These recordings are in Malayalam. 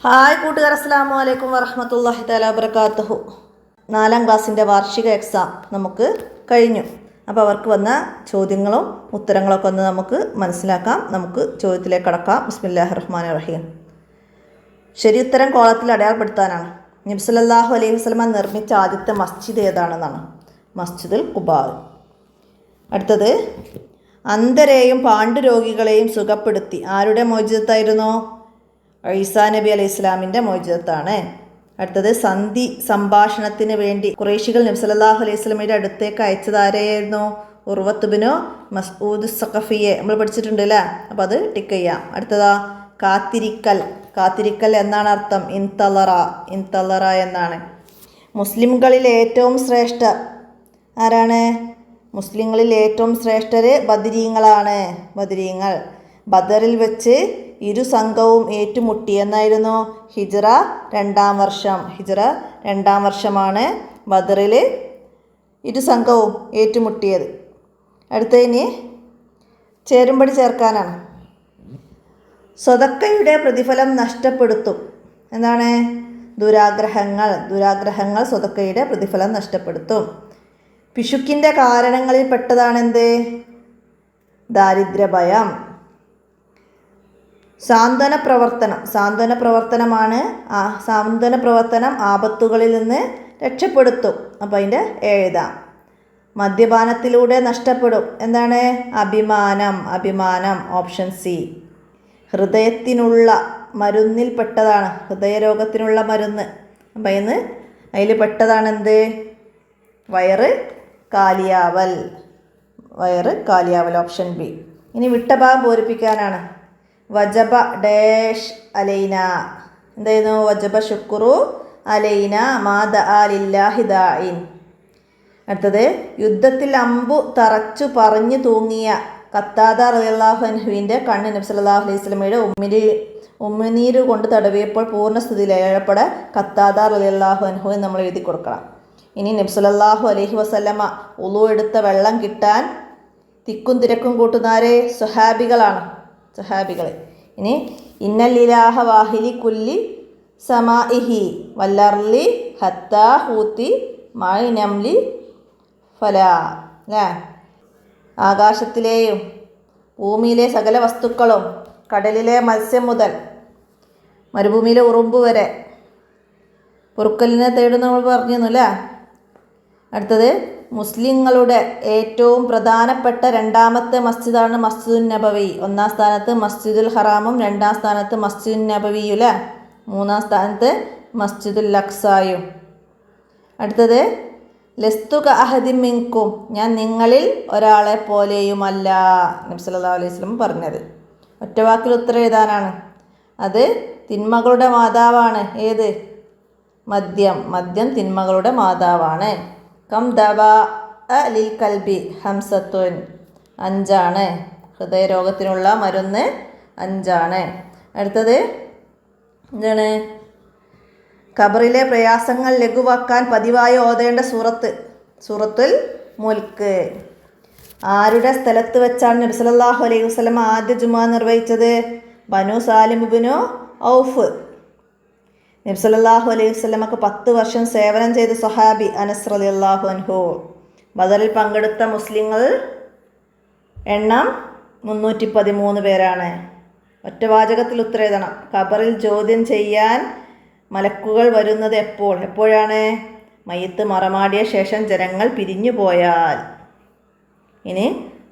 ഹായ് കൂട്ടുകാർ, അസ്സലാമു അലൈക്കും വറഹ്മത്തുള്ളാഹി തആല വബറകാതുഹു. 4ാം ക്ലാസ്സിൻ്റെ വാർഷിക എക്സാം നമുക്ക് കഴിഞ്ഞു. അപ്പോൾ അവർക്ക് വന്ന ചോദ്യങ്ങളും ഉത്തരങ്ങളൊക്കെ ഒന്ന് നമുക്ക് മനസ്സിലാക്കാം. നമുക്ക് ചോദ്യത്തിലേക്ക് കടക്കാം. ബിസ്മില്ലാഹിർ റഹ്മാനിർ റഹീം. ശരി ഉത്തരം കോളത്തിൽ അടയാളപ്പെടുത്താനാണ്. നബി സല്ലല്ലാഹു അലൈഹി വസല്ലമ നിർമ്മിച്ച ആദ്യത്തെ മസ്ജിദ് ഏതാണെന്നാണ്. മസ്ജിദുൽ ഖുബാ. അടുത്തത്, അന്ധരെയും പാണ്ഡുരോഗികളെയും സുഖപ്പെടുത്തി ആരുടെ മോചിതത്തായിരുന്നു? ഈസാ നബി അലൈഹി ഇസ്ലാമിൻ്റെ മോചിതത്താണ്. അടുത്തത്, സന്ധി സംഭാഷണത്തിന് വേണ്ടി ഖുറൈശികൾ നബി സല്ലല്ലാഹു അലൈഹി വസല്ലമയുടെ അടുത്തേക്ക് അയച്ചത് ആരെയായിരുന്നു? ഉർവത്ത് ബിനു മസ്ഊദ് സഖഫിയെ നമ്മൾ പഠിച്ചിട്ടുണ്ട് അല്ലേ? അപ്പോൾ അത് ടിക്ക് ചെയ്യാം. അടുത്തതാ, കാത്തിരിക്കൽ. കാത്തിരിക്കൽ എന്നാണ് അർത്ഥം? ഇൻതളറ എന്നാണ്. മുസ്ലിംകളിൽ ഏറ്റവും ശ്രേഷ്ഠർ ആരാണ്? മുസ്ലിങ്ങളിൽ ഏറ്റവും ശ്രേഷ്ഠർ ബദരീങ്ങളാണ്. ബദരീങ്ങൾ. ബദറിൽ വെച്ച് ഇരു സംഘവും ഏറ്റുമുട്ടി എന്നായിരുന്നു? ഹിജ്റ 2-ാം വർഷം. ഹിജ്റ 2-ാം വർഷമാണ് ബദറിൽ ഇരു സംഘവും ഏറ്റുമുട്ടിയത്. അടുത്തതിന് ചേരുംപടി ചേർക്കാനാണ്. സ്വതക്കയുടെ പ്രതിഫലം നഷ്ടപ്പെടുത്തും. എന്താണ്? ദുരാഗ്രഹങ്ങൾ സ്വതക്കയുടെ പ്രതിഫലം നഷ്ടപ്പെടുത്തും. പിശുക്കിൻ്റെ കാരണങ്ങളിൽ പെട്ടതാണെന്ത്? ദാരിദ്ര്യഭയം. സാന്ത്വന പ്രവർത്തനം ആപത്തുകളിൽ നിന്ന് രക്ഷപ്പെടുത്തും. അപ്പോൾ അതിൻ്റെ എഴുതാം. മദ്യപാനത്തിലൂടെ നഷ്ടപ്പെടും. എന്താണ്? അഭിമാനം. Option C. ഹൃദയത്തിനുള്ള മരുന്നിൽപ്പെട്ടതാണ്. ഹൃദയരോഗത്തിനുള്ള മരുന്ന്. അപ്പം അതിൽ പെട്ടതാണെന്ത്? വയറ് കാലിയാവൽ. Option B. ഇനി വിട്ട ഭാഗം പൂരിപ്പിക്കാനാണ്. വജബ ഡാഷ് അലൈന. എന്തായിരുന്നു? വജബ ശുക്രു അലൈന മാദഅ ലില്ലാഹി ദാഇൻ. അടുത്തത്, യുദ്ധത്തിൽ അമ്പു തറച്ചു പറഞ്ഞു തൂങ്ങിയ ഖത്താദ റളിയല്ലാഹു അൻഹുവിൻ്റെ കണ്ണ് നബി സല്ലല്ലാഹു അലൈഹി വസല്ലമയുടെ ഉമിനീര് കൊണ്ട് തടവിയപ്പോൾ പൂർണ്ണസ്ഥിതിയിലായപ്പോടെ ഖത്താദ റളിയല്ലാഹു അൻഹു എന്ന് നമ്മൾ എഴുതി കൊടുക്കണം. ഇനി നബി സല്ലല്ലാഹു അലൈഹി വസല്ലമ ഉളു എടുത്ത വെള്ളം കിട്ടാൻ തിക്കും തിരക്കും കൂട്ടുന്നാരെ? സ്വഹാബികളാണ്. ഇനി ഇന്നലിലാഹ വാഹിലി കുല്ലി സമാഇഹി വല്ലർലി ഹത്താ ഹൂത്തി മായി നംലി ഫലാ. അല്ലേ? ആകാശത്തിലെയും ഭൂമിയിലെ സകല വസ്തുക്കളും, കടലിലെ മത്സ്യം മുതൽ മരുഭൂമിയിലെ ഉറുമ്പ് വരെ പൊറുക്കലിനെ തേടുന്ന നമ്മൾ പറഞ്ഞിരുന്നു അല്ലേ? അടുത്തത്, മുസ്ലിങ്ങളുടെ ഏറ്റവും പ്രധാനപ്പെട്ട 2ാമത്തെ മസ്ജിദാണ് മസ്ജിദുൻ നബവി. 1-ാം സ്ഥാനത്ത് മസ്ജിദുൽ ഹറാമും 2-ാം സ്ഥാനത്ത് മസ്ജിദുൻ നബവിയും അല്ലേ? 3-ാം സ്ഥാനത്ത് മസ്ജിദുൽ അഖ്സായും. അടുത്തത്, ലസ്തു കഅഹദിൻ മിൻകും, ഞാൻ നിങ്ങളിൽ ഒരാളെ പോലെയുമല്ല. നബി സല്ലല്ലാഹു അലൈഹി വസല്ലം പറഞ്ഞത്. ഒറ്റവാക്കിൽ ഉത്തരം എഴുതാനാണ്. അത് തിന്മകളുടെ മാതാവാണ്. ഏത്? മദ്യം തിന്മകളുടെ മാതാവാണ്. കം ദവാ ലിൽ കൽബി ഹംസത്തുൻ. 5 ഹൃദയരോഗത്തിനുള്ള മരുന്ന് 5. അടുത്തത് എന്താണ്? ഖബറിലെ പ്രയാസങ്ങൾ ലഘുവാക്കാൻ പതിവായി ഓതേണ്ട സൂറത്തുൽ മുൽക്ക്. ആരുടെ സ്ഥലത്ത് വെച്ചാണ് നബി സല്ലല്ലാഹു അലൈഹി വസല്ലം ആദ്യ ജുമുഅ നിർവഹിച്ചത്? ബനു സാലിം ഇബ്നു ഔഫ്. നബി സല്ലല്ലാഹു അലൈഹി വസല്ലമക്ക് 10 വർഷം സേവനം ചെയ്ത സ്വഹാബി അനസ് റളിയല്ലാഹു അൻഹു. ബദറിൽ പങ്കെടുത്ത മുസ്ലിങ്ങൾ എണ്ണം 313 പേരാണ്. ഒറ്റവാചകത്തിൽ ഉത്തരം എഴുതണം. ഖബറിൽ ചോദ്യം ചെയ്യാൻ മലക്കുകൾ വരുന്നത് എപ്പോഴാണ്? മയ്യത്ത് മറമാടിയ ശേഷം ജനങ്ങൾ പിരിഞ്ഞു പോയാൽ. ഇനി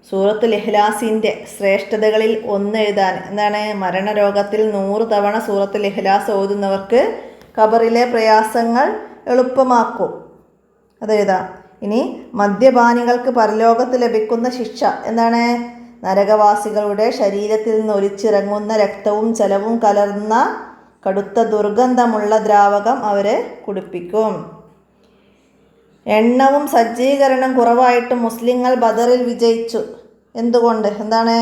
സൂറത്തുൽ ഇഖ്ലാസിൻ്റെ ശ്രേഷ്ഠതകളിൽ ഒന്ന് എഴുതാൻ. എന്താണ്? മരണരോഗത്തിൽ 100 തവണ സൂറത്തുൽ ഇഖ്ലാസ് ഓതുന്നവർക്ക് ഖബറിലെ പ്രയാസങ്ങൾ എളുപ്പമാക്കും. അതെഴുതാം. ഇനി മദ്യപാനികൾക്ക് പരലോകത്ത് ലഭിക്കുന്ന ശിക്ഷ എന്താണ്? നരകവാസികളുടെ ശരീരത്തിൽ നിന്ന് ഒലിച്ചിറങ്ങുന്ന രക്തവും ജലവും കലർന്ന കടുത്ത ദുർഗന്ധമുള്ള ദ്രാവകം അവരെ കുടിപ്പിക്കും. എണ്ണവും സജ്ജീകരണം കുറവായിട്ട് മുസ്ലിങ്ങൾ ബദറിൽ വിജയിച്ചു. എന്തുകൊണ്ട്? എന്താണ്?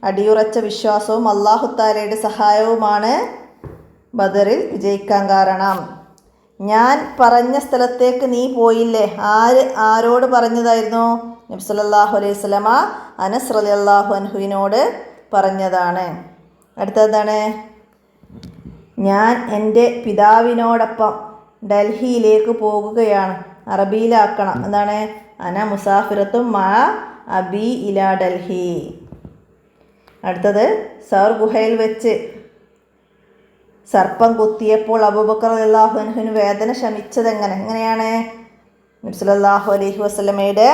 അടിയുറച്ച വിശ്വാസവും അല്ലാഹു തആലയുടെ സഹായവുമാണ് ബദറിൽ വിജയിക്കാൻ കാരണം. ഞാൻ പറഞ്ഞ സ്ഥലത്തേക്ക് നീ പോയില്ലേ? ആരോട് പറഞ്ഞതായിരുന്നു? നബി സല്ലല്ലാഹു അലൈഹി വസല്ലമ അനസ് റളിയല്ലാഹു അൻഹുവിനോട് പറഞ്ഞതാണ്. അടുത്തതാണ്, ഞാൻ എൻ്റെ പിതാവിനോടൊപ്പം ഡൽഹിയിലേക്ക് പോകുകയാണ്. അറബിയിലാക്കണം. എന്താണ്? അന മുസാഫിറത്തും മാ അബി ഇലാ ഡൽഹി. അടുത്തത് സൗർ ഗുഹയിൽ വെച്ച് സർപ്പം കുത്തിയപ്പോൾ അബൂബക്കർ റളിയല്ലാഹു അൻഹുവിന് വേദന ശമിച്ചത് എങ്ങനെയാണ്? നബി സല്ലല്ലാഹു അലൈഹി വസല്ലമയുടെ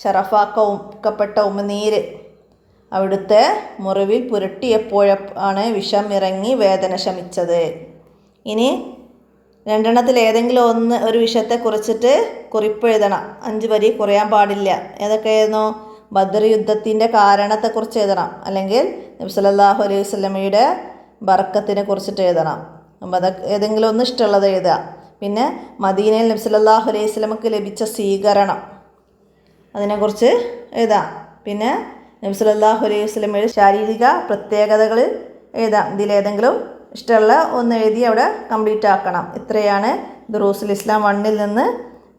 ഷറഫാക്കപ്പെട്ട ഉമിനീര് അവിടുത്തെ മുറിവിൽ പുരട്ടിയപ്പോഴാണ് വിഷം ഇറങ്ങി വേദന ശമിച്ചത്. ഇനി രണ്ടെണ്ണത്തിൽ ഏതെങ്കിലും ഒരു വിഷയത്തെ കുറിച്ചിട്ട് കുറിപ്പെഴുതണം. 5 വരി കുറയാൻ പാടില്ല. ഏതൊക്കെയായിരുന്നു? ബദർ യുദ്ധത്തിൻ്റെ കാരണത്തെക്കുറിച്ച് എഴുതണം, അല്ലെങ്കിൽ നബി സല്ലല്ലാഹു അലൈഹി വസല്ലമയുടെ ബർക്കത്തിനെ കുറിച്ചിട്ട് എഴുതണം. അപ്പോൾ ഏതെങ്കിലും ഒന്ന് ഇഷ്ടമുള്ളത് എഴുതുക. പിന്നെ മദീനയിൽ നബി സല്ലല്ലാഹു അലൈഹി വസല്ലമക്ക് ലഭിച്ച സ്വീകരണം, അതിനെക്കുറിച്ച് എഴുതാം. പിന്നെ നബി സല്ലല്ലാഹു അലൈഹി വസല്ലമയുടെ ശാരീരിക പ്രത്യേകതകൾ എഴുതാം. ഇതിലേതെങ്കിലും ഇഷ്ടമുള്ള ഒന്ന് എഴുതി അവിടെ കംപ്ലീറ്റ് ആക്കണം. ഇത്രയാണ് ദുറൂസുൽ ഇസ്ലാം 1 നിന്ന്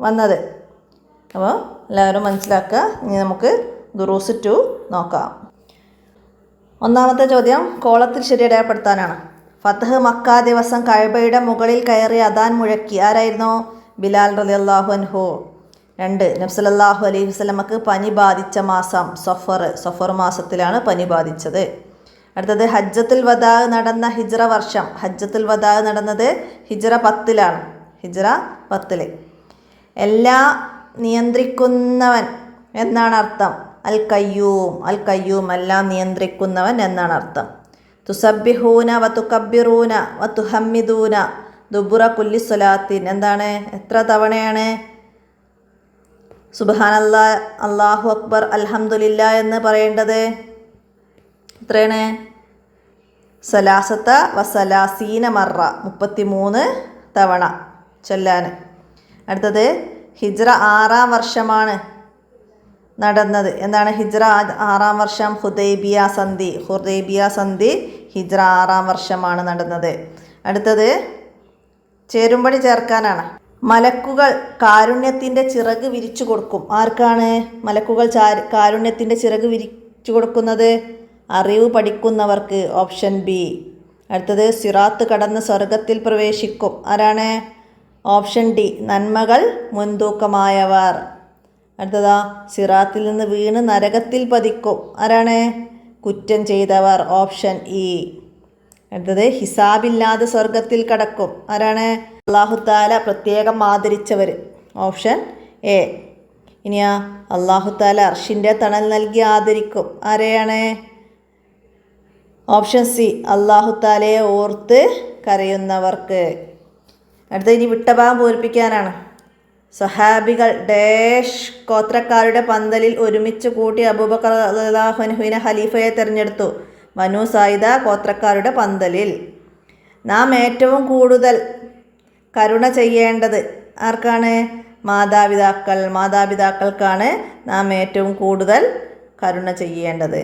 വന്നത്. അപ്പോൾ എല്ലാവരും മനസ്സിലാക്കുക. ഇനി നമുക്ക് ദുറൂസ് 2 നോക്കാം. ഒന്നാമത്തെ ചോദ്യം കോളത്തിൽ ശരി അടയാളപ്പെടുത്താനാണ്. ഫത്ഹ് മക്ക ദിവസം കഅബയുടെ മുകളിൽ കയറി അദാൻ മുഴക്കി ആരായിരുന്നു? ബിലാൽ റളിയല്ലാഹു അൻഹു. 2 നബി സല്ലല്ലാഹു അലൈഹി വസല്ലമക്ക് പനി ബാധിച്ച മാസം സഫർ മാസത്തിലാണ് പനി ബാധിച്ചത്. അടുത്തത് ഹജ്ജത്തുൽ വദാ നടന്ന ഹിജ്റ വർഷം. ഹജ്ജത്തുൽ വദാ നടന്നത് ഹിജ്റ 10ലാണ്. ഹിജ്റ 10. എല്ലാം നിയന്ത്രിക്കുന്നവൻ എന്നാണ് അർത്ഥം. അൽ കയ്യൂം എല്ലാം നിയന്ത്രിക്കുന്നവൻ എന്നാണ് അർത്ഥം. തുസബ്ബിഹൂന വതുകബ്ബിറൂന വതുഹമ്മിദൂന ദുബുറ കുല്ലി സ്വലാത്തിൻ. എന്താണ്? എത്ര തവണയാണ് സുബ്ഹാനല്ലാഹ്, അല്ലാഹു അക്ബർ, അൽഹംദുലില്ലാ എന്ന് പറയേണ്ടത്? എത്രയാണ്? സലാസത്ത വസലാസീന മറ, 33 തവണ ചൊല്ലാൻ. അടുത്തത് ഹിജ്റ 6ാം വർഷമാണ് നടന്നത്. എന്താണ് ഹിജ്റ 6ാം വർഷം? ഹുദൈബിയ സന്ധി ഹിജ്റ 6ാം വർഷമാണ് നടന്നത്. അടുത്തത് ചേരുംപടി ചേർക്കാനാണ്. മലക്കുകൾ കാരുണ്യത്തിൻ്റെ ചിറക് വിരിച്ചു കൊടുക്കും. ആർക്കാണ് മലക്കുകൾ കാരുണ്യത്തിൻ്റെ ചിറക് വിരിച്ചു കൊടുക്കുന്നത്? അറിവ് പഠിക്കുന്നവർക്ക്. Option B. അടുത്തത് സിറാത്ത് കടന്ന് സ്വർഗത്തിൽ പ്രവേശിക്കും. ആരാണ്? Option D. നന്മകൾ മുൻതൂക്കമായവർ. അടുത്തതാ സിറാത്തിൽ നിന്ന് വീണ് നരകത്തിൽ പതിക്കും. ആരാണ്? കുറ്റം ചെയ്തവർ. Option E. അടുത്തത് ഹിസാബില്ലാതെ സ്വർഗത്തിൽ കടക്കും. ആരാണ്? അല്ലാഹു തആല പ്രത്യേകം ആദരിച്ചവർ. Option A. ഇനിയാ അല്ലാഹു തആല അർഷിൻ്റെ തണൽ നൽകി ആദരിക്കും. ആരെയാണ്? Option C. അല്ലാഹു തആലയെ ഓർത്ത് കരയുന്നവർക്ക്. അടുത്ത ഇനി വിട്ടഭാഗം പൂരിപ്പിക്കാനാണ്. സഹാബികൾ ഡാഷ് ഗോത്രക്കാരുടെ പന്തലിൽ ഒരുമിച്ച് കൂട്ടി അബൂബക്കർ റളിയല്ലാഹു അൻഹുവിനെ ഖലീഫയെ തിരഞ്ഞെടുത്തു. ബനൂ സായിദ ഗോത്രക്കാരുടെ പന്തലിൽ. നാം ഏറ്റവും കൂടുതൽ കരുണ ചെയ്യേണ്ടത് ആർക്കാണ്? മാതാപിതാക്കൾക്കാണ് നാം ഏറ്റവും കൂടുതൽ കരുണ ചെയ്യേണ്ടത്.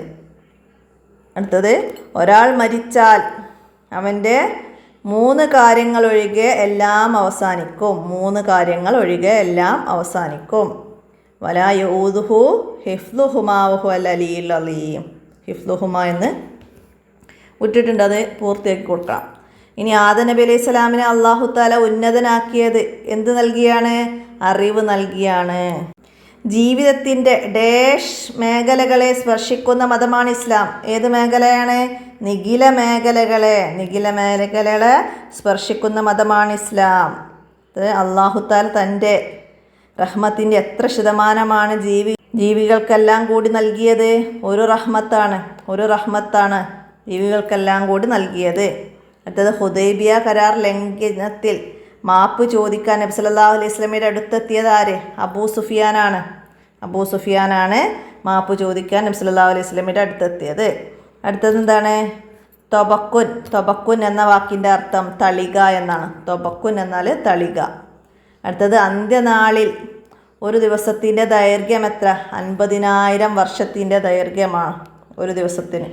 അടുത്തത് ഒരാൾ മരിച്ചാൽ അവൻ്റെ 3 കാര്യങ്ങൾ ഒഴികെ എല്ലാം അവസാനിക്കും. 3 കാര്യങ്ങൾ ഒഴികെ എല്ലാം അവസാനിക്കും. വലാ യഊദുഹു ഹിഫ്ളുഹുമാ വഹുവൽ അലിയ്യുൽ അലീം. ഹിഫ്ളുഹുമാ എന്ന് വിട്ടിട്ടുണ്ട്, അത് പൂർത്തിയാക്കി കൊടുക്കണം. ഇനി ആദം നബി അലൈഹി സ്വലാമിനെ അല്ലാഹു തആല ഉന്നതനാക്കിയത് എന്ത് നൽകിയാണ്? അറിവ് നൽകിയാണ്. ജീവിതത്തിൻ്റെ ഡാഷ് മേഖലകളെ സ്പർശിക്കുന്ന മതമാണ് ഇസ്ലാം. ഏത് മേഖലയാണ്? നിഖില മേഖലകളെ സ്പർശിക്കുന്ന മതമാണ് ഇസ്ലാം. അല്ലാഹു തആല തൻ്റെ റഹ്മത്തിൻ്റെ എത്ര ശതമാനമാണ് ജീവികൾക്കെല്ലാം കൂടി നൽകിയത്? ഒരു റഹ്മത്താണ് ജീവികൾക്കെല്ലാം കൂടി നൽകിയത്. അടുത്തത് ഹുദൈബിയ കരാർ ലംഘനത്തിൽ മാപ്പ് ചോദിക്കാൻ നബി സല്ലല്ലാഹു അലൈഹി വസല്ലമയുടെ അടുത്തെത്തിയത് ആര്? അബൂ സുഫിയാനാണ് മാപ്പ് ചോദിക്കാൻ നബി സല്ലല്ലാഹു അലൈഹി വസല്ലമയുടെ അടുത്തെത്തിയത്. അടുത്തത് എന്താണ്? തൊബക്കുൻ എന്ന വാക്കിൻ്റെ അർത്ഥം തളിക എന്നാണ്. തൊബക്കുൻ എന്നാൽ തളിക. അടുത്തത് അന്ത്യനാളിൽ ഒരു ദിവസത്തിൻ്റെ ദൈർഘ്യം എത്ര? 50,000 വർഷത്തിൻ്റെ ദൈർഘ്യമാണ് ഒരു ദിവസത്തിന്.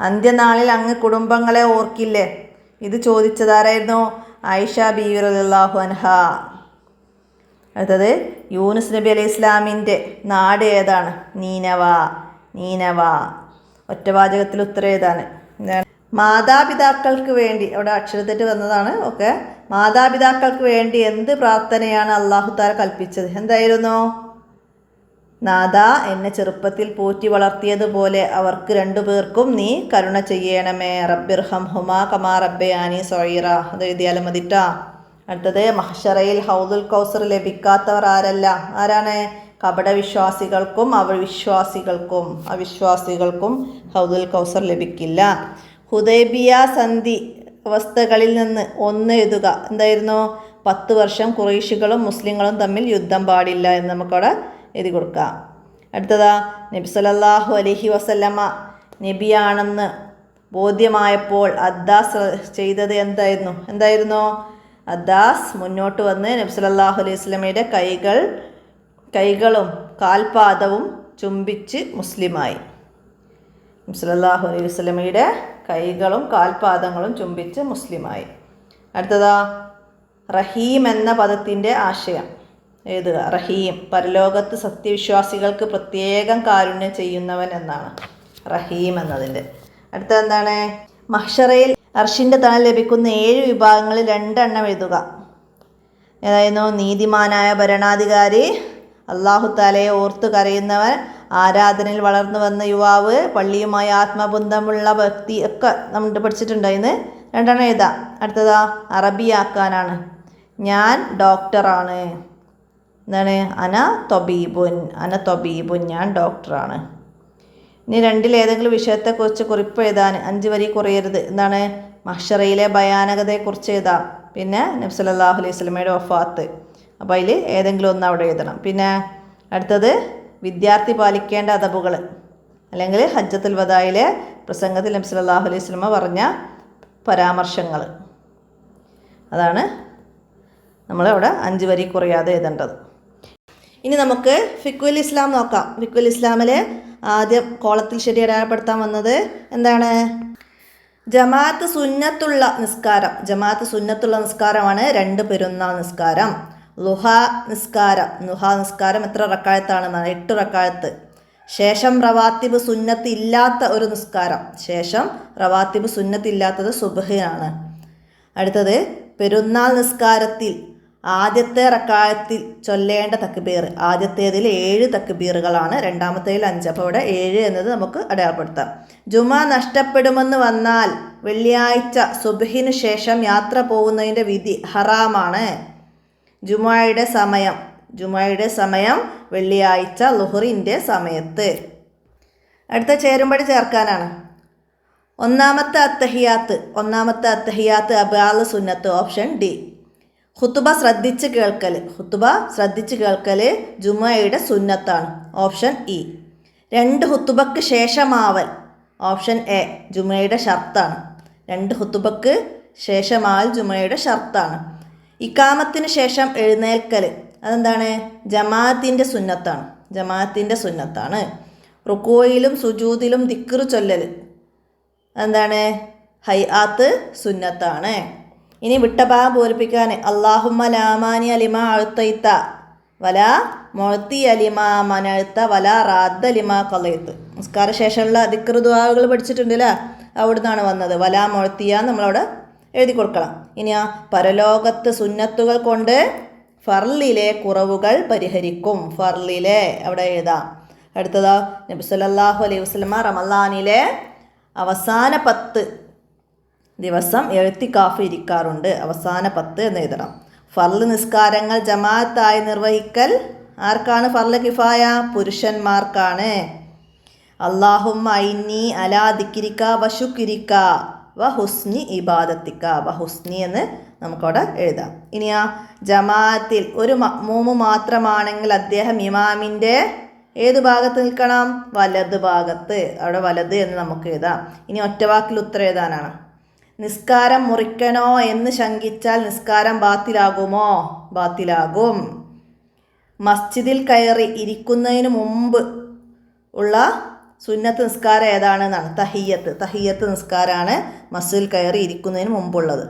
അന്ത്യനാളിൽ അങ്ങ് കുടുംബങ്ങളെ ഓർക്കില്ലേ? ഇത് ചോദിച്ചതാരായിരുന്നു? ആയിഷ ബീവി റളിയല്ലാഹു അൻഹാ. അടുത്തത് യൂനുസ് നബി അലൈഹി ഇസ്ലാമിൻ്റെ നാട് ഏതാണ്? നീനവ. ഒറ്റവാചകത്തിൽ ഉത്തരം ഏതാണ്? മാതാപിതാക്കൾക്ക് വേണ്ടി, അവിടെ അക്ഷരത്തെറ്റ് വന്നതാണ്. ഓക്കെ, മാതാപിതാക്കൾക്ക് വേണ്ടി എന്ത് പ്രാർത്ഥനയാണ് അള്ളാഹു താല കൽപ്പിച്ചത്? എന്തായിരുന്നു? നാഥ, എന്നെ ചെറുപ്പത്തിൽ പോറ്റി വളർത്തിയതുപോലെ അവർക്ക് രണ്ടുപേർക്കും നീ കരുണ ചെയ്യണമേ. റബ്ബിർഹംഹുമാ കമാ റബ്ബയാനി സഗീറ. അത് എഴുതിയാലും മതിട്ടാ. അടുത്തത്, മഹ്ശറയിൽ ഹൗദുൽ കൗസർ ലഭിക്കാത്തവർ ആരല്ല? ആരാണ്? കപടവിശ്വാസികൾക്കും അവിശ്വാസികൾക്കും ഹൗദുൽ കൗസർ ലഭിക്കില്ല. ഹുദൈബിയ സന്ധി അവസ്ഥകളിൽ നിന്ന് ഒന്ന് എഴുതുക. എന്തായിരുന്നു? 10 വർഷം ഖുറൈശികളും മുസ്ലിങ്ങളും തമ്മിൽ യുദ്ധം പാടില്ല എന്ന് നമുക്കവിടെ എഴുതി കൊടുക്കാം. അടുത്തതാ, നബി സല്ലല്ലാഹു അലൈഹി വസല്ലമ നബിയാണെന്ന് ബോധ്യമായപ്പോൾ അദ്ദാസ് ചെയ്തത് എന്തായിരുന്നു? അദ്ദാസ് മുന്നോട്ട് വന്ന് നബി സല്ലല്ലാഹു അലൈഹി വസല്ലമയുടെ കൈകളും കാൽപാദവും ചുംബിച്ച് മുസ്ലിമായി. നബി സല്ലല്ലാഹു അലൈഹി വസല്ലമയുടെ കൈകളും കാൽപാദങ്ങളും ചുംബിച്ച് മുസ്ലിമായി. അടുത്തതാ, റഹീം എന്ന പദത്തിൻ്റെ ആശയം എഴുതുക. റഹീം, പരലോകത്ത് സത്യവിശ്വാസികൾക്ക് പ്രത്യേകം കാരുണ്യം ചെയ്യുന്നവൻ എന്നാണ് റഹീം എന്നതിൻ്റെ. അടുത്തത് എന്താണ്? മഹ്ശറയിൽ അർശിൻ്റെ തണൽ ലഭിക്കുന്ന 7 വിഭാഗങ്ങളിൽ 2 എണ്ണം എഴുതുക. ഏതായിരുന്നു? നീതിമാനായ ഭരണാധികാരി, അള്ളാഹു താലയെ ഓർത്തു കരയുന്നവൻ, ആരാധനയിൽ വളർന്നു വന്ന യുവാവ്, പള്ളിയുമായി ആത്മബന്ധമുള്ള വ്യക്തി ഒക്കെ നമ്മൾ പഠിച്ചിട്ടുണ്ടായിന്ന്. 2 എണ്ണം എഴുതാം. അടുത്തതാ, അറബിയാക്കാനാണ്. ഞാൻ ഡോക്ടറാണ്. എന്താണ്? അന തൊബീബുൻ, ഞാൻ ഡോക്ടറാണ്. ഇനി 2 ഏതെങ്കിലും വിഷയത്തെക്കുറിച്ച് കുറിപ്പ് എഴുതാൻ 5 വരി കുറയരുത്. എന്താണ്? മഹ്ശറയിലെ ഭയാനകതയെക്കുറിച്ച് എഴുതാം. പിന്നെ നബി സല്ലല്ലാഹു അലൈഹി വസല്ലമയുടെ വഫാത്ത്. അപ്പോൾ അതിൽ ഏതെങ്കിലും ഒന്ന് അവിടെ എഴുതണം. പിന്നെ അടുത്തത്, വിദ്യാർത്ഥി പാലിക്കേണ്ട അദബുകൾ, അല്ലെങ്കിൽ ഹജ്ജത്തുൽ വദായിലെ പ്രസംഗത്തിൽ നബി സല്ലല്ലാഹു അലൈഹി വസല്ലമ പറഞ്ഞ പരാമർശങ്ങൾ. അതാണ് നമ്മളവിടെ 5 വരി കുറയാതെ എഴുതേണ്ടത്. ഇനി നമുക്ക് ഫിഖ്ഹുൽ ഇസ്ലാം നോക്കാം. ഫിഖ്ഹുൽ ഇസ്ലാമിലെ ആദ്യം കോളത്തിൽ ശരി അടയാളപ്പെടുത്താൻ വന്നത് എന്താണ്? ജമാഅത്ത് സുന്നത്തുള്ള നിസ്കാരമാണ് 2 പെരുന്നാൾ നിസ്കാരം. ളുഹാ നിസ്കാരം എത്ര റക്അത്താണെന്നാണ്? 8 റക്അത്ത്. ശേഷം റവാത്തിബ് സുന്നത്ത് ഇല്ലാത്ത ഒരു നിസ്കാരം. സുബ്ഹിയാണ്. അടുത്തത്, പെരുന്നാൾ നിസ്കാരത്തിൽ ആദ്യത്തെ റക്അത്തിൽ ചൊല്ലേണ്ട തക്ബീർ. ആദ്യത്തേതിൽ 7 തക്ബീറുകളാണ്, രണ്ടാമത്തേതിൽ 5. അപ്പോൾ ഇവിടെ 7 എന്നത് നമുക്ക് അടയാളപ്പെടുത്താം. ജുമാ നഷ്ടപ്പെടുമെന്ന് വന്നാൽ വെള്ളിയാഴ്ച സുബ്ഹിന് ശേഷം യാത്ര പോകുന്നതിൻ്റെ വിധി ഹറാമാണ്. ജുമായുടെ സമയം വെള്ളിയാഴ്ച ളുഹറിൻ്റെ സമയത്ത്. അടുത്ത ചേരുംപടി ചേർക്കാനാണ്. ഒന്നാമത്തെ അത്തഹിയാത്ത് അബ്ആദ് സുന്നത്ത്, ഓപ്ഷൻ ഡി. ഖുതുബ ശ്രദ്ധിച്ച് കേൾക്കൽ ജുമയുടെ സുന്നത്താണ്, ഓപ്ഷൻ ഇ. 2 ഖുതുബക്ക് ശേഷമാവൽ, ഓപ്ഷൻ എ, ജുമയുടെ ഷർത്താണ്. 2 ഖുതുബക്ക് ശേഷമാവൽ ജുമയുടെ ഷർത്താണ്. ഇഖാമത്തിന് ശേഷം എഴുന്നേൽക്കൽ, അതെന്താണ്? ജമാഅത്തിൻ്റെ സുന്നത്താണ്. റുകൂയിലും സുജൂദിലും ദിക്ർ ചൊല്ലൽ, എന്താണ്? ഹൈആത്ത് സുന്നത്താണ്. ഇനി വിട്ട ഭാഗം പൂരിപ്പിക്കാൻ, അല്ലാഹുമ്മ ലാ മാനി അലിമാ അഅ്തൈത വലാ മുഅ്തി അലിമാ മനഅ്ത വലാ റാദ്ദ ലിമാ ഖളൈത. നിസ്കാര ശേഷമുള്ള ദിക്ർ ദുആകൾ പഠിച്ചിട്ടുണ്ടല്ലേ? അവിടുന്നാണ് വന്നത്. വലാ മുഅ്തിയ നമ്മളവിടെ എഴുതി കൊടുക്കണം. ഇനി പരലോകത്ത് സുന്നത്തുകൾ കൊണ്ട് ഫർളിലെ കുറവുകൾ പരിഹരിക്കും. അവിടെ എഴുതാം. അടുത്തതാ, നബി സല്ലല്ലാഹു അലൈഹി വസല്ലമ റമളാനിലെ അവസാന 10 ദിവസം എഴുത്തിക്കാഫ് ഇരിക്കാറുണ്ട്. അവസാന 10 എന്ന് എഴുതണം. ഫർള് നിസ്കാരങ്ങൾ ജമാഅത്തായി നിർവഹിക്കൽ ആർക്കാണ്? ഫർള് കിഫായ, പുരുഷന്മാർക്കാണ്. അല്ലാഹുമ്മ ഐന്നി അലാ ദിക്രിക വശുക്രിക വഹുസ്നി ഇബാദത്തിക. വഹുസ്നി എന്ന് നമുക്കവിടെ എഴുതാം. ഇനിയാ ജമാഅത്തിൽ ഒരു മഅ്മൂമ് മാത്രമാണെങ്കിൽ അദ്ദേഹം ഇമാമിൻ്റെ ഏത് ഭാഗത്ത് നിൽക്കണം? വലത് ഭാഗത്ത്. അവിടെ വലത് എന്ന് നമുക്ക് എഴുതാം. ഇനി ഒറ്റവാക്കിൽ ഉത്തരം എഴുതാനാണ്. നിസ്കാരം മുറിക്കണോ എന്ന് ശങ്കിച്ചാൽ നിസ്കാരം ബാത്തിലാകുമോ? ബാത്തിലാകും. മസ്ജിദിൽ കയറി ഇരിക്കുന്നതിന് മുമ്പ് ഉള്ള സുന്നത്ത് നിസ്കാരം ഏതാണെന്നാണ്? തഹിയ്യത്ത് നിസ്കാരമാണ് മസ്ജിദിൽ കയറി ഇരിക്കുന്നതിന് മുമ്പുള്ളത്.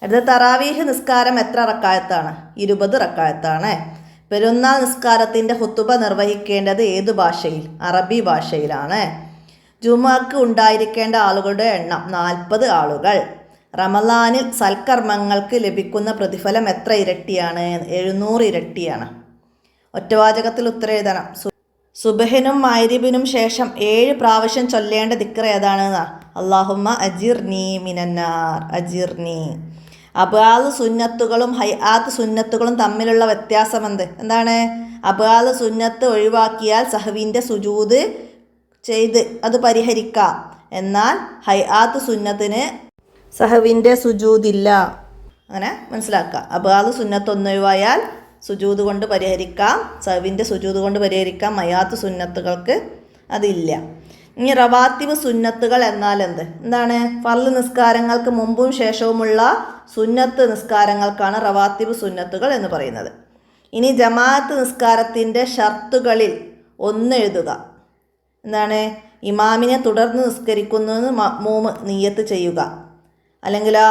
അടുത്ത തറാവീഹ് നിസ്കാരം എത്ര റക്അത്താണ്? 20 റക്അത്താണ്. പെരുന്നാൾ നിസ്കാരത്തിൻ്റെ ഖുതുബ നിർവഹിക്കേണ്ടത് ഏത് ഭാഷയിൽ? അറബി ഭാഷയിലാണ്. ജുമുഅക്ക് ഉണ്ടായിരിക്കേണ്ട ആളുകളുടെ എണ്ണം 40 ആളുകൾ. റമളാനിൽ സൽക്കർമ്മങ്ങൾക്ക് ലഭിക്കുന്ന പ്രതിഫലം എത്ര ഇരട്ടിയാണ്? 700 ഇരട്ടിയാണ്. ഒറ്റവാചകത്തിൽ ഉത്തരം എഴുതണം. സുബഹിനും മഗ്‌രിബിനും ശേഷം 7 പ്രാവശ്യം ചൊല്ലേണ്ട ദിക്ർ ഏതാണ്? അല്ലാഹുമ്മ അജിർനി മിനന്നാർ, അജിർനി. അബ്ആദ് സുന്നത്തുകളും ഹൈആത്ത് സുന്നത്തുകളും തമ്മിലുള്ള വ്യത്യാസം എന്താണ്? അബ്ആദ് സുന്നത്ത് ഒഴിവാക്കിയാൽ സഹവിൻ്റെ സുജൂദ് ചെയ്ത് അത് പരിഹരിക്കാം. എന്നാൽ ഹൈആത്ത് സുന്നത്തിന് സഹവിൻ്റെ സുജൂദില്ല. അങ്ങനെ മനസ്സിലാക്കുക. അബ്ആദ് സുന്നത്ത് ഒന്നൊഴിവായാൽ സുജൂദ് കൊണ്ട് പരിഹരിക്കാം, സഹവിൻ്റെ സുജൂദ് കൊണ്ട് പരിഹരിക്കാം. ഹൈആത്ത് സുന്നത്തുകൾക്ക് അതില്ല. ഇനി റവാത്തിബ് സുന്നത്തുകൾ എന്നാൽ എന്താണ്? ഫർള് നിസ്കാരങ്ങൾക്ക് മുമ്പും ശേഷവുമുള്ള സുന്നത്ത് നിസ്കാരങ്ങൾക്കാണ് റവാത്തിബ് സുന്നത്തുകൾ എന്ന് പറയുന്നത്. ഇനി ജമാഅത്ത് നിസ്കാരത്തിൻ്റെ ഷർത്തുകളിൽ ഒന്ന് എഴുതുക. എന്താണ്? ഇമാമിനെ തുടർന്ന് നിസ്കരിക്കുന്നതെന്ന് മഅ്മൂമ് നിയ്യത്ത് ചെയ്യുക. അല്ലെങ്കിലോ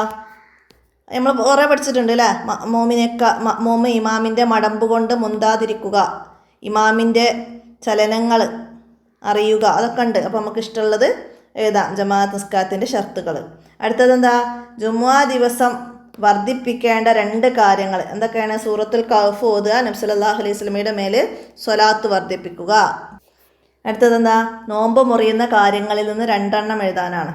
നമ്മൾ കുറേ പഠിച്ചിട്ടുണ്ട് അല്ലേ? മഅ്മൂമ് ഇമാമിൻ്റെ മടമ്പ് കൊണ്ട് മുന്താതിരിക്കുക, ഇമാമിൻ്റെ ചലനങ്ങൾ അറിയുക, അതൊക്കെ ഉണ്ട്. അപ്പോൾ നമുക്ക് ഇഷ്ടമുള്ളത് എഴുതാം. ജമാഅത്ത് നിസ്കാരത്തിൻ്റെ ഷർത്തുകൾ. അടുത്തതെന്താ? ജുമുഅ ദിവസം വർദ്ധിപ്പിക്കേണ്ട 2 കാര്യങ്ങൾ എന്തൊക്കെയാണ്? സൂറത്തുൽ കഹ്ഫ് ഓതുക, നബി സല്ലല്ലാഹു അലൈഹി വസല്ലമയുടെ മേൽ സ്വലാത്ത് വർദ്ധിപ്പിക്കുക. അടുത്തതെന്താ? നോമ്പ് മുറിയുന്ന കാര്യങ്ങളിൽ നിന്ന് 2 എണ്ണം എഴുതാനാണ്.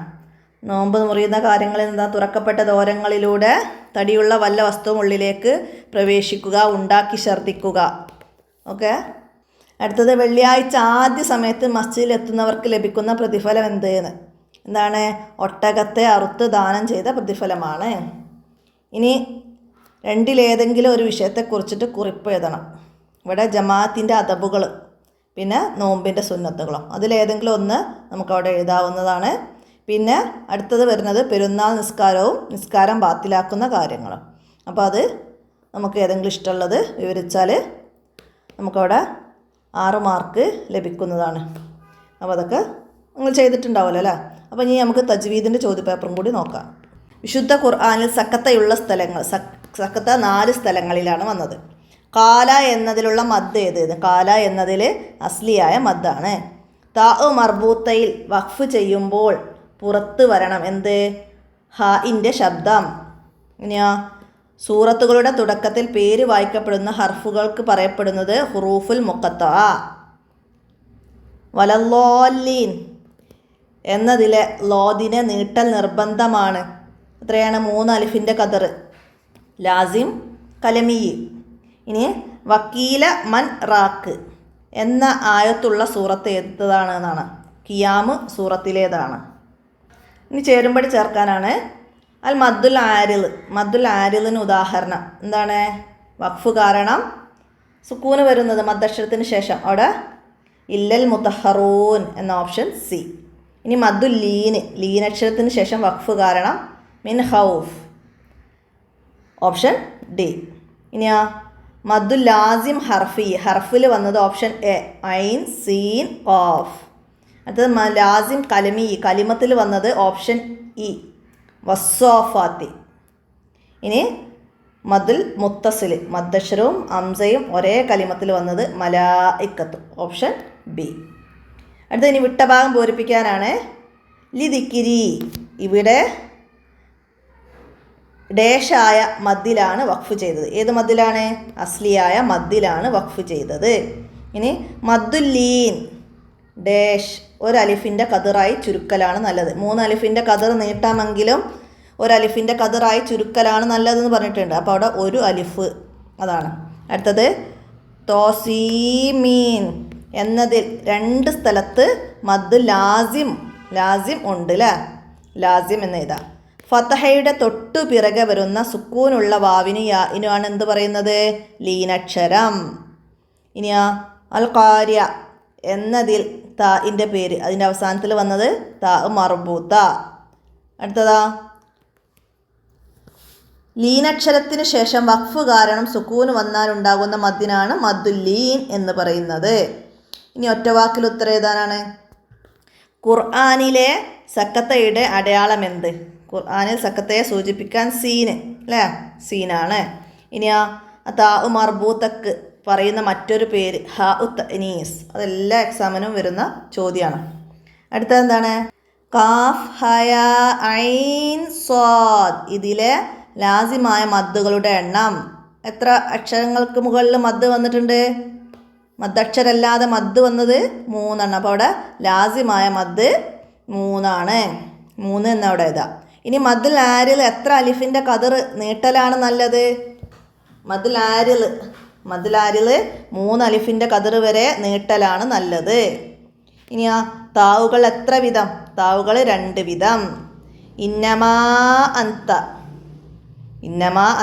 നോമ്പ് മുറിയുന്ന കാര്യങ്ങളിൽ നിന്ന് തുറക്കപ്പെട്ട ദ്വാരങ്ങളിലൂടെ തടിയുള്ള വല്ല വസ്തുവും ഉള്ളിലേക്ക് പ്രവേശിക്കുക, ഉണ്ടാക്കി ഛർദ്ദിക്കുക. ഓക്കെ. അടുത്തത് വെള്ളിയാഴ്ച ആദ്യ സമയത്ത് മസ്ജിദിൽ എത്തുന്നവർക്ക് ലഭിക്കുന്ന പ്രതിഫലം എന്താണ്? ഒട്ടകത്തെ അറുത്ത് ദാനം ചെയ്ത പ്രതിഫലമാണ്. ഇനി 2ലേതെങ്കിലും ഒരു വിഷയത്തെക്കുറിച്ചിട്ട് കുറിപ്പ് എഴുതണം. ഇവിടെ ജമാഅത്തിൻ്റെ അദബുകൾ, പിന്നെ നോമ്പിൻ്റെ സുന്നത്തുകളും, അതിലേതെങ്കിലും ഒന്ന് നമുക്കവിടെ എഴുതാവുന്നതാണ്. പിന്നെ അടുത്തത് വരുന്നത് പെരുന്നാൾ നിസ്കാരവും നിസ്കാരം ബാത്തിലാക്കുന്ന കാര്യങ്ങളും. അപ്പോൾ അത് നമുക്ക് ഏതെങ്കിലും ഇഷ്ടമുള്ളത് വിവരിച്ചാൽ നമുക്കവിടെ 6 മാർക്ക് ലഭിക്കുന്നതാണ്. അപ്പോൾ അതൊക്കെ നിങ്ങൾ ചെയ്തിട്ടുണ്ടാവുമല്ലോ അല്ലേ? അപ്പോൾ ഇനി നമുക്ക് തജ്വീദിൻ്റെ ചോദ്യപേപ്പറും കൂടി നോക്കാം. വിശുദ്ധ ഖുർആനിൽ സക്കത്തയുള്ള സ്ഥലങ്ങൾ. സക്കത്ത 4 സ്ഥലങ്ങളിലാണ് വന്നത്. കാല എന്നതിലുള്ള മദ് ഏത്? കാല എന്നതിൽ അസ്ലിയായ മദ്ദാണ്. താഉ മർബൂത്തയിൽ വഖഫ് ചെയ്യുമ്പോൾ പുറത്ത് വരണം ഹാഇൻ്റെ ശബ്ദം. ഇനിയോ? സൂറത്തുകളുടെ തുടക്കത്തിൽ പേര് വായിക്കപ്പെടുന്ന ഹർഫുകൾക്ക് പറയപ്പെടുന്നത് ഹുറൂഫുൽ മുഖത്തഅ. വലല്ലാലീൻ എന്നതിലെ ലോദിനെ നീട്ടൽ നിർബന്ധമാണ്. എത്രയാണ്? 3 അലിഫിൻ്റെ ഖദർ. ലാസിം, കലമി. ഇനി വക്കീല മൻ റാക്ക് എന്ന ആയത്തുള്ള സൂറത്ത് ഏതാണ്? ഖിയാമ് സൂറത്തിലേതാണ്? ഇനി ചേരുമ്പടി ചേർക്കാനാണ്. അൽ മദ്ദുൽ ആരിൽ. മദ്ദുൽ ആരിലിന് ഉദാഹരണം എന്താണ്? വഖഫ് കാരണം സുക്കൂന് വരുന്നത് മദ്ദക്ഷരത്തിന് ശേഷം, അവിടെ ഇല്ലൽ മുതഹറൂൻ എന്ന ഓപ്ഷൻ സി. ഇനി മദ്ദുൽ ലീന്, ലീനക്ഷരത്തിന് ശേഷം വഖഫ് കാരണം മിൻ ഖൗഫ്, ഓപ്ഷൻ ഡി. ഇനിയാ മദ്ദുൽ ലാസിം ഹർഫി, ഹർഫിൽ വന്നത് ഓപ്ഷൻ എ, ഐൻ സീൻ ഖാഫ്. അടുത്തത് ലാസിം കലമി, കലിമത്തിൽ വന്നത് ഓപ്ഷൻ ഇ, വസ്സാഫാത്തി. ഇനി മദ്ദുൽ മുത്തസിൽ, മദ്ദക്ഷരവും അംസയും ഒരേ കലിമത്തിൽ വന്നത് മലായിക്കത്ത്, ഓപ്ഷൻ ബി. അടുത്ത ഇനി വിട്ട ഭാഗം പൂരിപ്പിക്കാനാണ്. ലിദിക്കിരി, ഇവിടെ ഡേഷായ മദ്ദിലാണ് വഖഫ് ചെയ്തത്. ഏത് മദ്ദിലാണ്? അസ്ലിയായ മദ്ദിലാണ് വഖഫ് ചെയ്തത്. ഇനി മദ്ദുല്ലീൻ ഡേഷ് 1 അലിഫിൻ്റെ കതിറായി ചുരുക്കലാണ് നല്ലത്. 3 അലിഫിൻ്റെ കതിർ നീട്ടാമെങ്കിലും 1 അലിഫിൻ്റെ കതിറായി ചുരുക്കലാണ് നല്ലതെന്ന് പറഞ്ഞിട്ടുണ്ട്. അപ്പോൾ അവിടെ 1 അലിഫ്, അതാണ്. അടുത്തത് തോസീമീൻ എന്നതിൽ 2 സ്ഥലത്ത് മദ് ലാസിം ഉണ്ട് അല്ലേ? ലാസിം എന്ന് എഴുതാം. ഫതഹയുടെ തൊട്ടു പിറകെ വരുന്ന സുക്കൂനുള്ള വാവിന് യാഇനുമാണ് എന്ത് പറയുന്നത്? ലീനക്ഷരം. ഇനിയാ അൽ ഖാരിയ എന്നതിൽ താഇൻ്റെ പേര്, അതിൻ്റെ അവസാനത്തിൽ വന്നത് താ മർബൂത്ത. അടുത്തതാ ലീനക്ഷരത്തിന് ശേഷം വഖഫ് കാരണം സുക്കൂന് വന്നാലുണ്ടാകുന്ന മദ്ദിനാണ് മദ്ദുല്ലീൻ എന്ന് പറയുന്നത്. ഇനി ഒറ്റവാക്കിൽ ഉത്തരം എഴുതാനാണ്. ഖുർആനിലെ സക്കത്തയുടെ അടയാളം എന്ത്? ഖുർആനിൽ സക്കത്തയെ സൂചിപ്പിക്കാൻ സീന് അല്ലേ? സീനാണ്. ഇനിയാ താ മർബൂത്തക്ക് പറയുന്ന മറ്റൊരു പേര് ഹാ ഉ തനീസ്. അതെല്ലാ എക്സാമിനും വരുന്ന ചോദ്യമാണ്. അടുത്തത് എന്താണ്? കാഫ് ഹയ ഐൻ സ്വാദ്. ഇതിലെ ലാസിമായ മദ്ദുകളുടെ എണ്ണം എത്ര അക്ഷരങ്ങൾക്ക് മുകളിൽ മദ് വന്നിട്ടുണ്ട്? മദ്ദക്ഷരല്ലാതെ മദ് വന്നത് 3 അപ്പോൾ അവിടെ ലാസിമായ മദ് 3 3 എന്നവിടെ എഴുതാം. ഇനി മദ്ദുൽ ആരിൽ എത്ര അലിഫിൻ്റെ കതിർ നീട്ടലാണ് നല്ലത്? മദ്ദുൽ ആരിൽ 3 അലിഫിൻ്റെ കതിർ വരെ നീട്ടലാണ് നല്ലത്. ഇനി താവുകൾ എത്ര വിധം? താവുകൾ 2 വിധം. ഇന്നമാ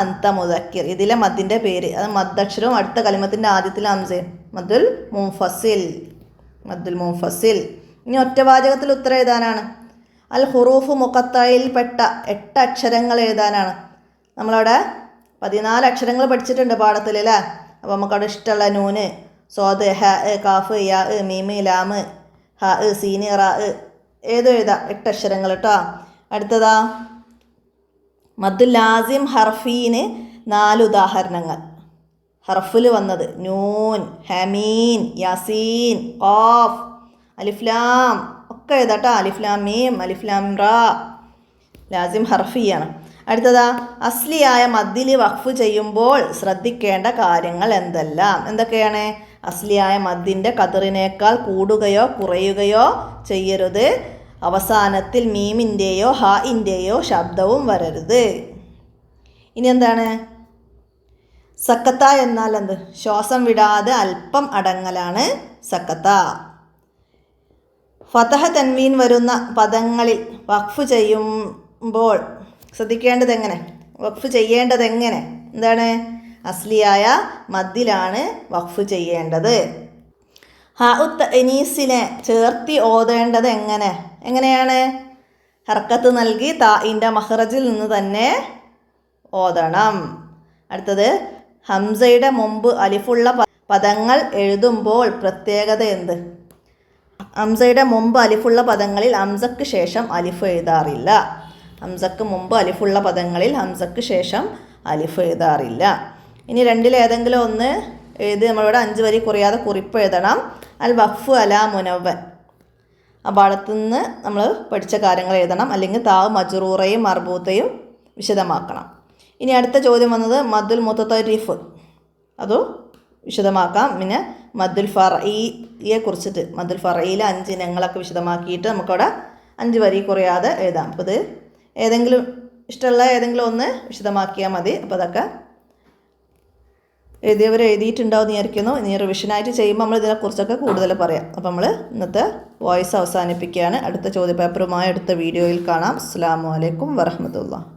അന്ത മുദക്കിർ. ഇതിലെ മദ്ദിൻ്റെ പേര് അത് മദ്ദക്ഷരവും അടുത്ത കലിമത്തിൻ്റെ ആദ്യത്തിലെ ഹംസയും മദ്ദുൽ മുൻഫസിൽ. ഇനി ഒറ്റവാചകത്തിൽ ഉത്തരം എഴുതാനാണ്. അൽ ഹുറൂഫ് മുഖത്തയിൽപ്പെട്ട 8 അക്ഷരങ്ങൾ എഴുതാനാണ്. നമ്മളവിടെ 14 അക്ഷരങ്ങൾ പഠിച്ചിട്ടുണ്ട് പാഠത്തിൽ അല്ലേ? അപ്പോൾ നമുക്കവിടെ ഇഷ്ടമുള്ള നൂന്, സ്വാദ്, ഹ, കാഫ്, യാ, മീമ്, ലാമ്, ഹ, സീന്, റ ഏതും എഴുതാം. 8 അക്ഷരങ്ങൾ കേട്ടോ. അടുത്തതാ മദ്ദുൽ ലാസിം ഹർഫീന് 4 ഉദാഹരണങ്ങൾ. ഹർഫിൽ വന്നത് നൂൻ, ഹമീൻ, യാസീൻ, ഖാഫ്, അലിഫ്ലാം ഒക്കെ എഴുതാട്ടോ. അലിഫ്ലാം മീം, അലിഫ്ലാം റാ ലാസിം ഹർഫിയാണ്. അടുത്തതാ അസ്ലിയായ മദ്ദിൽ വഖഫ് ചെയ്യുമ്പോൾ ശ്രദ്ധിക്കേണ്ട കാര്യങ്ങൾ എന്തൊക്കെയാണ്? അസ്ലിയായ മദ്ദിൻ്റെ കതിറിനേക്കാൾ കൂടുകയോ കുറയുകയോ ചെയ്യരുത്. അവസാനത്തിൽ മീമിൻ്റെയോ ഹാഇൻ്റെയോ ശബ്ദവും വരരുത്. ഇനി എന്താണ്? സക്കത്ത എന്നാൽ എന്ത്? ശ്വാസം വിടാതെ അല്പം അടങ്ങലാണ് സക്കത്ത. ഫതഹ തൻവീൻ വരുന്ന പദങ്ങളിൽ വഖഫ് ചെയ്യുമ്പോൾ ശ്രദ്ധിക്കേണ്ടത് എങ്ങനെ? വഖഫ് ചെയ്യേണ്ടത് എങ്ങനെ? എന്താണ്? അസ്ലിയായ മദ്ദിലാണ് വഖഫ് ചെയ്യേണ്ടത്. ഹാഉത്ത് അനീസിനെ ചേർത്തി ഓതേണ്ടത് എങ്ങനെയാണ്? ഹർക്കത്ത് നൽകി താഇൻ്റെ മഖ്റജിൽ നിന്ന് തന്നെ ഓതണം. അടുത്തത് ഹംസയുടെ മുമ്പ് അലിഫുള്ള പദങ്ങൾ എഴുതുമ്പോൾ പ്രത്യേകത എന്ത്? ഹംസയുടെ മുമ്പ് അലിഫുള്ള പദങ്ങളിൽ ഹംസക്ക് ശേഷം അലിഫ് എഴുതാറില്ല. ഹംസക്ക് മുമ്പ് അലിഫുള്ള പദങ്ങളിൽ ഹംസക്ക് ശേഷം അലിഫ് എഴുതാറില്ല. ഇനി രണ്ടിലേതെങ്കിലും ഒന്ന് എഴുതി നമ്മളിവിടെ 5 വരി കുറയാതെ കുറിപ്പ് എഴുതണം. അൽ വഖഫ് അലാ മുനവ്വൻ. ആ പാഠത്തുനിന്ന് നമ്മൾ പഠിച്ച കാര്യങ്ങൾ എഴുതണം. അല്ലെങ്കിൽ താവ് മജ്റൂറയും മർബൂത്തയും വിശദമാക്കണം. ഇനി അടുത്ത ചോദ്യം വന്നത് മദ്ദുൽ മുതതരിഫ്. അത് വിശദമാക്കാം. പിന്നെ മദ്ദുൽ ഫർഈയെ കുറിച്ചിട്ട് മദ്ദുൽ ഫർഈയിലെ 5 ഇനങ്ങളൊക്കെ വിശദമാക്കിയിട്ട് നമുക്കവിടെ 5 വരി കുറയാതെ എഴുതാം. അപ്പോൾ ഇത് ഏതെങ്കിലും ഇഷ്ടമുള്ള ഏതെങ്കിലും ഒന്ന് വിശദമാക്കിയാൽ മതി. അപ്പോൾ അതൊക്കെ എഴുതിയവർ എഴുതിയിട്ടുണ്ടാവും എന്ന് വിചാരിക്കുന്നു. ഇനി റിവിഷനായിട്ട് ചെയ്യുമ്പോൾ നമ്മൾ ഇതിനെക്കുറിച്ചൊക്കെ കൂടുതൽ പറയാം. അപ്പോൾ നമ്മൾ ഇന്നത്തെ വോയിസ് അവസാനിപ്പിക്കുകയാണ്. അടുത്ത ചോദ്യപേപ്പറുമായി അടുത്ത വീഡിയോയിൽ കാണാം. അസ്സലാമു അലൈക്കും വറഹ്മത്തുള്ളാഹി.